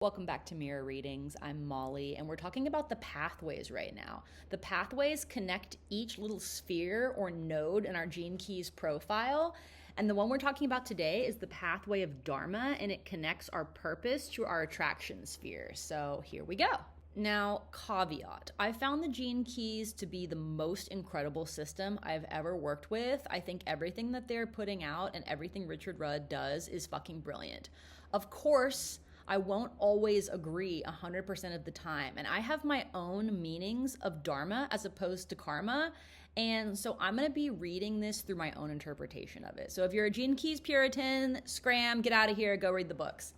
Welcome back to Mirror Readings. I'm Molly, and we're talking about the pathways right now. The pathways connect each little sphere or node in our Gene Keys profile, and the one we're talking about today is the Pathway of Dharma, and it connects our purpose to our attraction sphere. So here we go. Now, caveat, I found the Gene Keys to be the most incredible system I've ever worked with. I think everything that they're putting out and everything Richard Rudd does is fucking brilliant. Of course, I won't always agree 100% of the time. And I have my own meanings of Dharma as opposed to karma. And so I'm going to be reading this through my own interpretation of it. So if you're a Gene Keys Puritan, scram, get out of here, go read the books.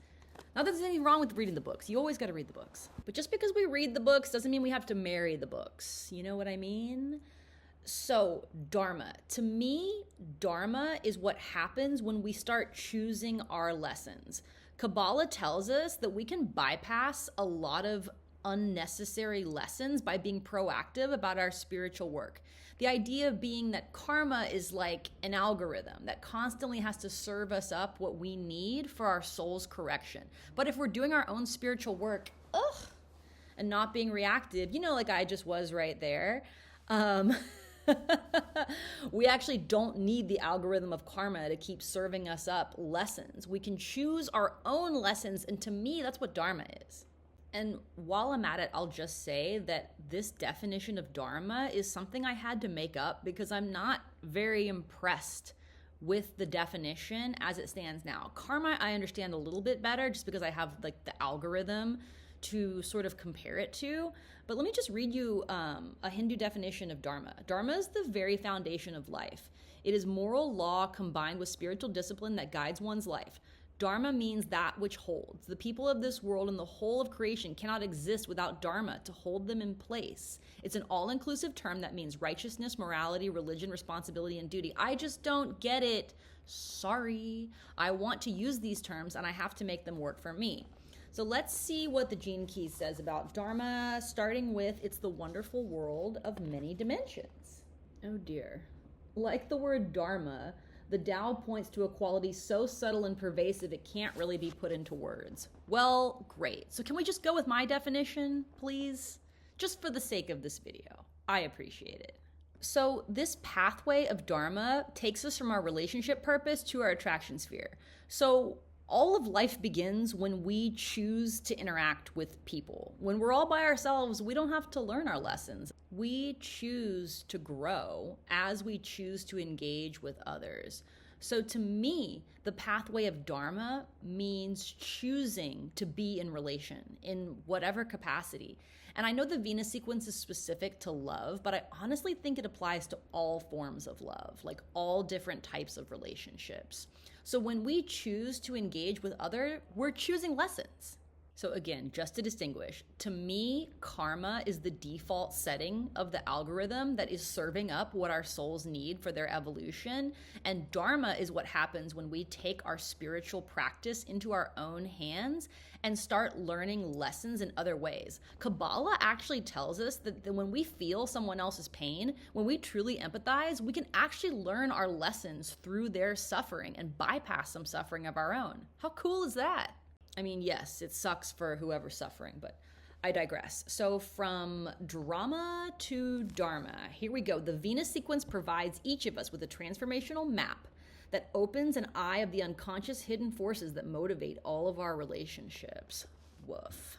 Not that there's anything wrong with reading the books. You always got to read the books. But just because we read the books doesn't mean we have to marry the books. You know what I mean? So, Dharma. To me, Dharma is what happens when we start choosing our lessons. Kabbalah tells us that we can bypass a lot of unnecessary lessons by being proactive about our spiritual work. The idea being that karma is like an algorithm that constantly has to serve us up what we need for our soul's correction. But if we're doing our own spiritual work, and not being reactive, like I just was right there, we actually don't need the algorithm of karma to keep serving us up lessons. We can choose our own lessons, and to me, that's what Dharma is. And while I'm at it, I'll just say that this definition of Dharma is something I had to make up because I'm not very impressed with the definition as it stands now. Karma, I understand a little bit better just because I have like the algorithm to sort of compare it to. But let me just read you a Hindu definition of Dharma. Dharma is the very foundation of life. It is moral law combined with spiritual discipline that guides one's life. Dharma means that which holds. The people of this world and the whole of creation cannot exist without Dharma to hold them in place. It's an all-inclusive term that means righteousness, morality, religion, responsibility, and duty. I just don't get it. Sorry. I want to use these terms and I have to make them work for me. So let's see what the Gene Keys says about Dharma, starting with it's the wonderful world of many dimensions. Oh dear. Like the word Dharma, the Tao points to a quality so subtle and pervasive it can't really be put into words. Well, great. So can we just go with my definition, please? Just for the sake of this video. I appreciate it. So this pathway of Dharma takes us from our relationship purpose to our attraction sphere. So all of life begins when we choose to interact with people. When we're all by ourselves, we don't have to learn our lessons. We choose to grow as we choose to engage with others. So to me, the pathway of Dharma means choosing to be in relation in whatever capacity. And I know the Venus sequence is specific to love, but I honestly think it applies to all forms of love, like all different types of relationships. So when we choose to engage with others, we're choosing lessons. So again, just to distinguish, to me, karma is the default setting of the algorithm that is serving up what our souls need for their evolution. And Dharma is what happens when we take our spiritual practice into our own hands and start learning lessons in other ways. Kabbalah actually tells us that when we feel someone else's pain, when we truly empathize, we can actually learn our lessons through their suffering and bypass some suffering of our own. How cool is that? I mean, yes, it sucks for whoever's suffering, but I digress. So from drama to Dharma, here we go. The Venus sequence provides each of us with a transformational map that opens an eye of the unconscious hidden forces that motivate all of our relationships. Woof.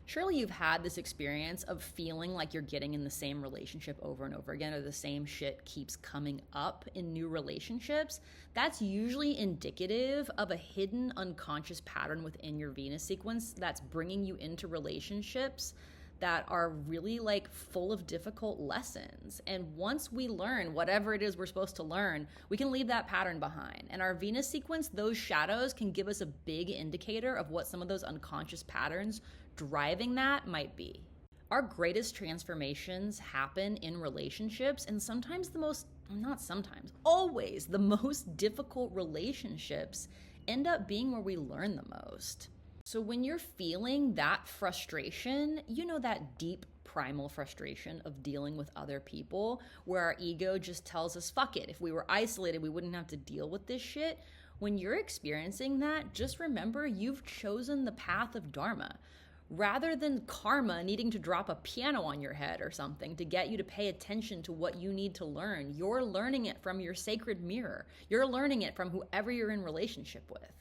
Surely you've had this experience of feeling like you're getting in the same relationship over and over again, or the same shit keeps coming up in new relationships. That's usually indicative of a hidden unconscious pattern within your Venus sequence that's bringing you into relationships that are really like full of difficult lessons. And once we learn whatever it is we're supposed to learn, we can leave that pattern behind. And our Venus sequence, those shadows can give us a big indicator of what some of those unconscious patterns driving that might be. Our greatest transformations happen in relationships, and always the most difficult relationships end up being where we learn the most. So when you're feeling that frustration, that deep primal frustration of dealing with other people, where our ego just tells us, fuck it, if we were isolated, we wouldn't have to deal with this shit. When you're experiencing that, just remember you've chosen the path of Dharma. Rather than karma needing to drop a piano on your head or something to get you to pay attention to what you need to learn, you're learning it from your sacred mirror. You're learning it from whoever you're in relationship with.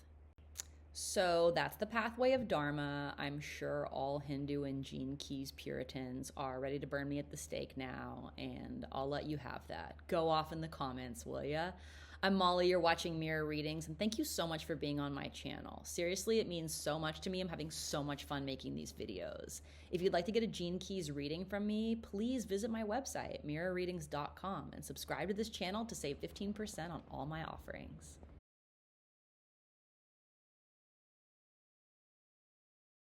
So that's the pathway of Dharma. I'm sure all Hindu and Gene Keys Puritans are ready to burn me at the stake now, and I'll let you have that. Go off in the comments, will ya? I'm Molly, you're watching Mirror Readings, and thank you so much for being on my channel. Seriously, it means so much to me. I'm having so much fun making these videos. If you'd like to get a Gene Keys reading from me, please visit my website, mirrorreadings.com, and subscribe to this channel to save 15% on all my offerings.